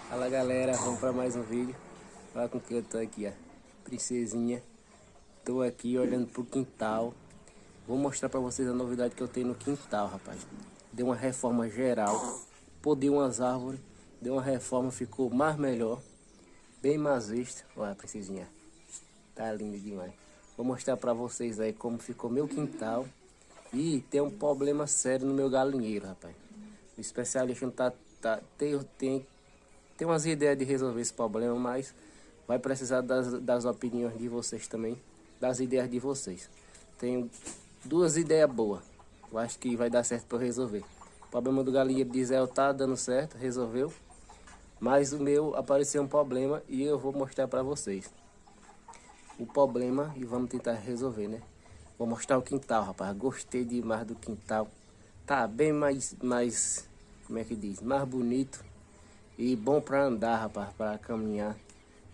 Fala galera, vamos para mais um vídeo. Olha com que eu tô aqui, ó, princesinha. Tô aqui olhando pro quintal. Vou mostrar para vocês a novidade que eu tenho no quintal, rapaz. Deu uma reforma geral, podei umas árvores, deu uma reforma, ficou mais melhor, bem mais vista. Olha a princesinha, tá linda demais. Vou mostrar para vocês aí como ficou meu quintal. E tem um problema sério no meu galinheiro, rapaz. O especialista não tem umas ideias de resolver esse problema, mas vai precisar das opiniões de vocês também, das ideias de vocês. Tenho duas ideias boas, eu acho que vai dar certo para eu resolver. O problema do galinheiro de Zé tá dando certo, resolveu. Mas o meu apareceu um problema e eu vou mostrar para vocês o problema e vamos tentar resolver, né? Vou mostrar o quintal, rapaz. Gostei demais do quintal. Tá bem mais, como é que diz? Mais bonito. E bom para andar, rapaz, para caminhar.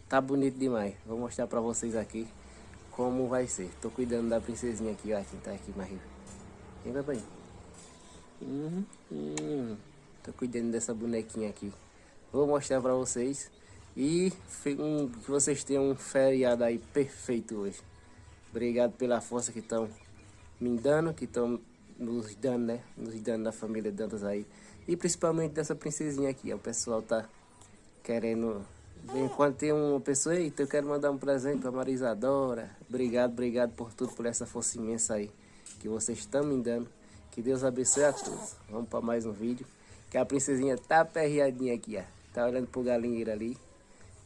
Tá bonito demais. Vou mostrar para vocês aqui como vai ser. Tô cuidando da princesinha aqui, ó. Quem tá aqui, Maria. Vem, papai. Tô cuidando dessa bonequinha aqui. Vou mostrar para vocês. E que vocês tenham um feriado aí perfeito hoje. Obrigado pela força que estão me dando, que estão nos dando, né? Nos dando da família Dantas aí. E principalmente dessa princesinha aqui. Ó. O pessoal tá querendo... Enquanto tem uma pessoa, eita, eu quero mandar um presente pra Maria Isadora. Obrigado por tudo, por essa força imensa aí que vocês estão me dando. Que Deus abençoe a todos. Vamos para mais um vídeo. Que a princesinha tá perreadinha aqui, ó. Tá olhando pro galinheiro ali.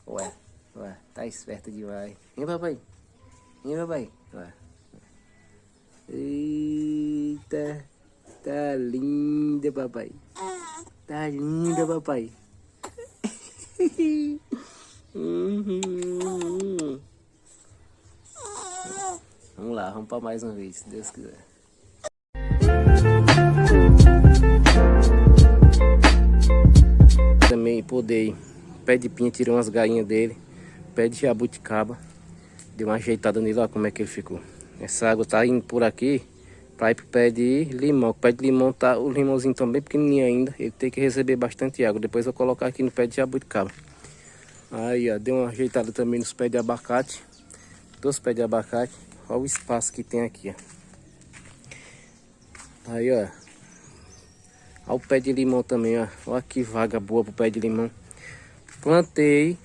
Ué, tá esperta demais. Vem, papai. Vem, papai. Ué. Eita, tá linda, papai. Tá linda, papai. Vamos lá, vamos para mais um vídeo, se Deus quiser. Também podei pé de pinha, tirei umas gainhas dele. Pé de jabuticaba. Dei uma ajeitada nele, olha como é que ele ficou. Essa água tá indo por aqui para ir pro pé de limão. O pé de limão tá, o limãozinho tá bem pequenininho ainda. Ele tem que receber bastante água. Depois eu vou colocar aqui no pé de jabuticaba. Aí, ó, dei uma ajeitada também nos pés de abacate. 2 pés de abacate. Olha o espaço que tem aqui, ó. Aí, ó. Olha o pé de limão também, ó. Olha que vaga boa pro pé de limão. Plantei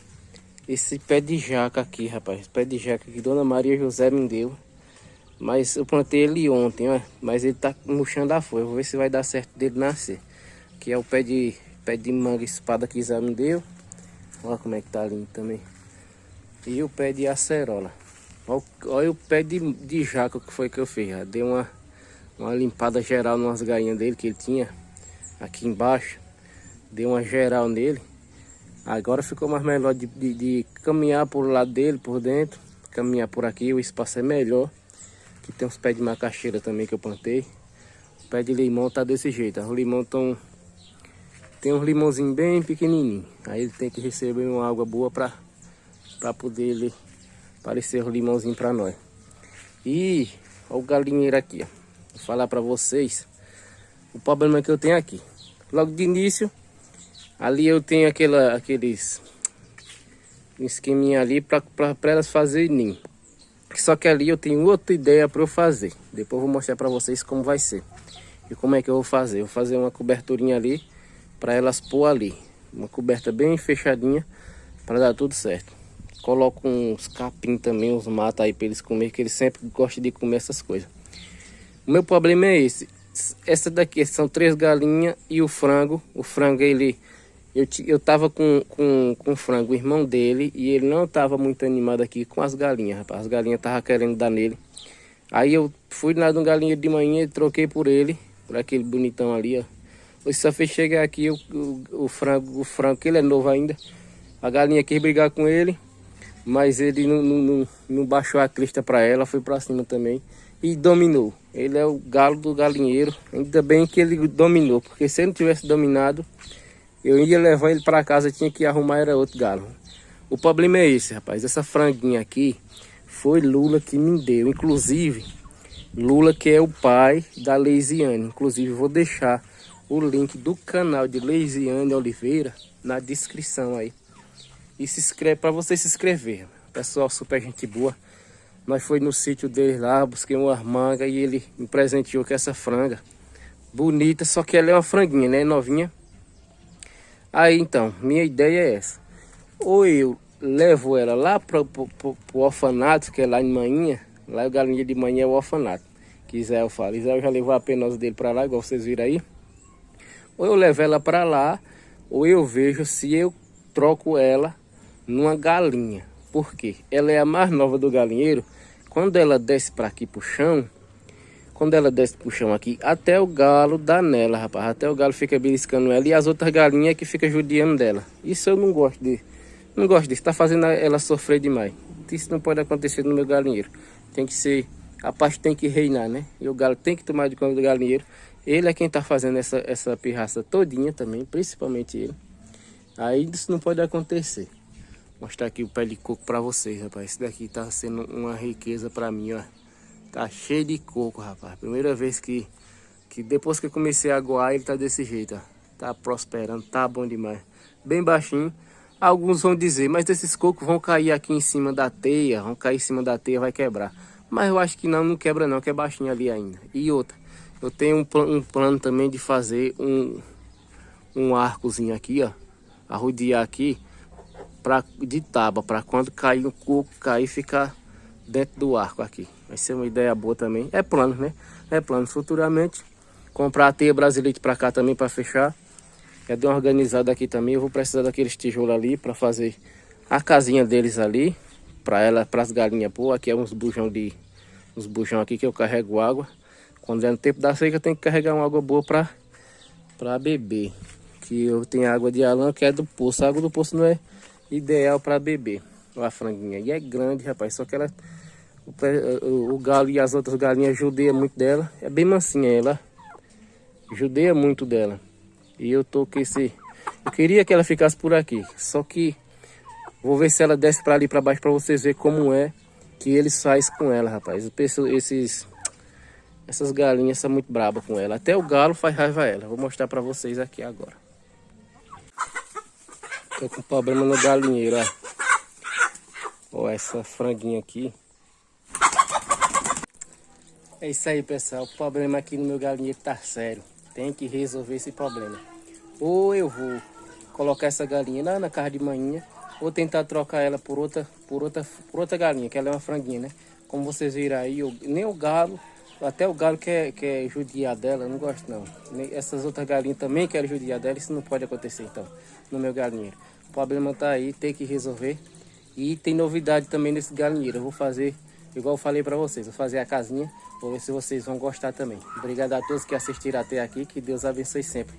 esse pé de jaca aqui, rapaz. Pé de jaca que Dona Maria José me deu. Mas eu plantei ele ontem, ó. Mas ele tá murchando a folha. Vou ver se vai dar certo dele nascer. Aqui é o pé de manga espada que Zé me deu. Olha como é que tá lindo também. E o pé de acerola. Olha o pé de jaca que foi que eu fiz. Ó. Dei uma limpada geral nas gainhas dele que ele tinha aqui embaixo. Dei uma geral nele. Agora ficou mais melhor de caminhar por lado dele, por dentro. Caminhar por aqui, o espaço é melhor. Aqui tem uns pés de macaxeira também que eu plantei. O pé de limão tá desse jeito. Os limão tem uns limãozinhos bem pequenininhos. Aí ele tem que receber uma água boa para poder ele aparecer os limãozinhos para nós. E olha o galinheiro aqui, ó. Vou falar para vocês o problema que eu tenho aqui. Logo de início, ali eu tenho aqueles esqueminha ali para elas fazerem ninho. Só que ali eu tenho outra ideia para eu fazer. Depois eu vou mostrar para vocês como vai ser. E como é que eu vou fazer. Eu vou fazer uma coberturinha ali para elas pôr ali. Uma coberta bem fechadinha para dar tudo certo. Coloco uns capim também, uns matos aí para eles comer, que eles sempre gostam de comer essas coisas. O meu problema é esse. Essa daqui são 3 galinhas e o frango. O frango ele... Eu tava com o frango, o irmão dele, e ele não tava muito animado aqui com as galinhas, rapaz. As galinhas tava querendo dar nele. Aí eu fui lá no galinheiro de manhã e troquei por ele, por aquele bonitão ali, ó. Hoje só fez chegar aqui o frango, que ele é novo ainda. A galinha quis brigar com ele, mas ele não baixou a crista pra ela, foi pra cima também. E dominou. Ele é o galo do galinheiro. Ainda bem que ele dominou, porque se ele não tivesse dominado... eu ia levar ele para casa, tinha que arrumar, era outro galo. O problema é esse, rapaz. Essa franguinha aqui foi Lula que me deu. Inclusive, Lula que é o pai da Leisiane. Inclusive, vou deixar o link do canal de Leisiane Oliveira na descrição aí. E se inscreve para você se inscrever. Pessoal, super gente boa. Nós foi no sítio dele lá, busquei uma manga e ele me presenteou com essa franga. Bonita, só que ela é uma franguinha, né? Novinha. Aí então, minha ideia é essa. Ou eu levo ela lá pro orfanato, que é lá em Manhinha. Lá o Galinha de Manhinha é o orfanato. Que Israel fala. Israel já levou a penosa dele para lá, igual vocês viram aí. Ou eu levo ela para lá, ou eu vejo se eu troco ela numa galinha. Por quê? Ela é a mais nova do galinheiro. Quando ela desce para aqui pro chão, quando ela desce pro chão aqui, até o galo dá nela, rapaz. Até o galo fica beliscando ela e as outras galinhas que ficam judiando dela. Isso eu não gosto de. Não gosto disso. Tá fazendo ela sofrer demais. Isso não pode acontecer no meu galinheiro. Tem que ser. A paz tem que reinar, né? E o galo tem que tomar de conta do galinheiro. Ele é quem tá fazendo essa pirraça todinha também, principalmente ele. Aí isso não pode acontecer. Vou mostrar aqui o pé de coco pra vocês, rapaz. Esse daqui tá sendo uma riqueza pra mim, ó. Tá cheio de coco, rapaz. Primeira vez que depois que eu comecei a aguar, ele tá desse jeito, ó. Tá prosperando, tá bom demais. Bem baixinho. Alguns vão dizer, mas esses cocos vão cair aqui em cima da teia. Vão cair em cima da teia, vai quebrar. Mas eu acho que não quebra não, que é baixinho ali ainda. E outra, eu tenho um plano também de fazer um arcozinho aqui, ó. Arrodear aqui. De tábua, para quando cair o coco, cair e ficar dentro do arco aqui. Vai ser uma ideia boa também. É plano, né? É plano. Futuramente, comprar a teia brasileira para cá também para fechar. Já dei uma organizada aqui também. Eu vou precisar daqueles tijolos ali para fazer a casinha deles ali. Para as galinhas pôr. Aqui é uns bujão aqui que eu carrego água. Quando é no tempo da seca, eu tenho que carregar uma água boa para beber. Que eu tenho água de alã que é do poço. A água do poço não é ideal para beber. Olha a franguinha. E é grande, rapaz. Só que ela, o galo e as outras galinhas judeiam muito dela. É bem mansinha ela. Judeia muito dela. E eu tô com esse... Eu queria que ela ficasse por aqui. Só que vou ver se ela desce para ali para baixo para vocês verem como é que eles fazem com ela, rapaz. Essas galinhas são muito brabas com ela. Até o galo faz raiva a ela. Vou mostrar para vocês aqui agora. Tô com problema no galinheiro, ó. Ó, essa franguinha aqui. É isso aí, pessoal. O problema aqui no meu galinheiro tá sério. Tem que resolver esse problema. Ou eu vou colocar essa galinha lá na casa de manhinha, ou tentar trocar ela por outra galinha, que ela é uma franguinha, né? Como vocês viram aí, nem o galo, até o galo quer judiar dela, eu não gosto não. Essas outras galinhas também querem judiar dela, isso não pode acontecer então, no meu galinheiro. O problema tá aí, tem que resolver. E tem novidade também nesse galinheiro. Eu vou fazer, igual eu falei para vocês, vou fazer a casinha. Vou ver se vocês vão gostar também. Obrigado a todos que assistiram até aqui. Que Deus abençoe sempre.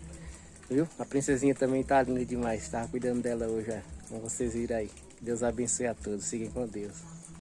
Viu? A princesinha também tá linda demais. Estava cuidando dela hoje, ó. Como vocês viram aí. Deus abençoe a todos. Fiquem com Deus.